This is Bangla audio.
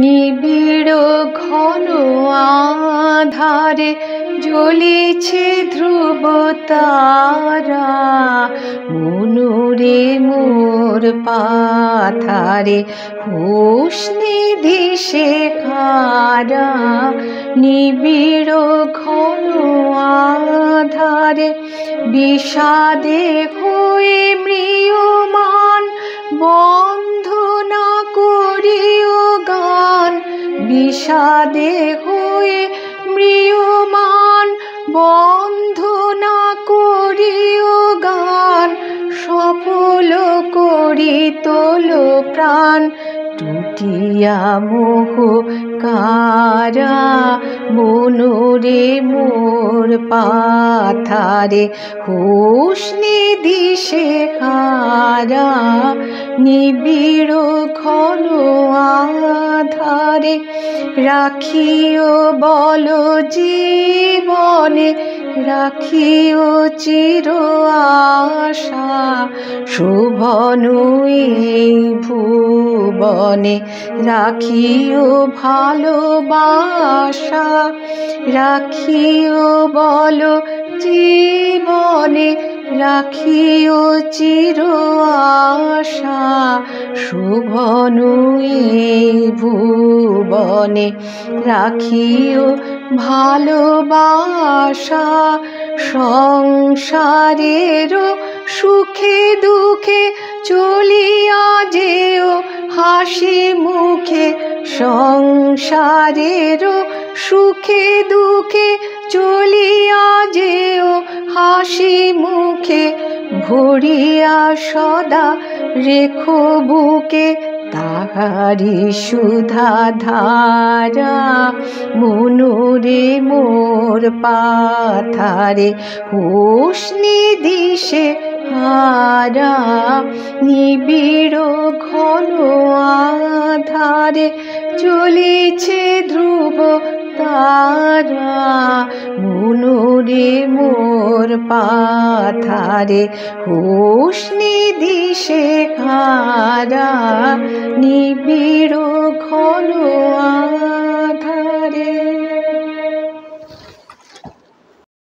নিবিড় ঘন আধারে জ্বলেছে ধ্রুব তারা, মনুরে মোর পাথারে হুঁশ নিধিষে খারা। নিবিড় ঘন আধারে বিষাদে হয়ে ম্রিয়মান, বন্ধ না করিও গান। বিষাদে হয়ে ম্রিয়মান, বন্ধ না করিও গান। সফল করি তোলো প্রাণ, টুটিয়া মোহ কারা, মনুরে মোর পাথারে হুঁশ নিধিষে খারা। নিবিড় ঘন আধারে রাখিও বল জীবনে, রাখিও চির আশা। শোভন এই ভুবনে রাখিও ভালোবাসা। রাখিও বল জীবনে, রাখিও চির আশা। শোভন এই ভুবনে রাখিও ভালোবাসা। সংসারের সুখে দুঃখে চলিয়া যেও হাসি মুখে। সংসারের সুখে দুঃখে চলিয়া যেও হাসি মুখে। ভরিয়া সদা রেখো বুকে তাহারি সুধা ধারা, মনুরে মোর পাথারে হুঁশ নিধিষে খারা। নিবিড় ঘন আধারে জ্বলেছে ধ্রুব তারা, মনুরে মোর পাথারে হুঁশ নিধিষে খারা। নিবিড়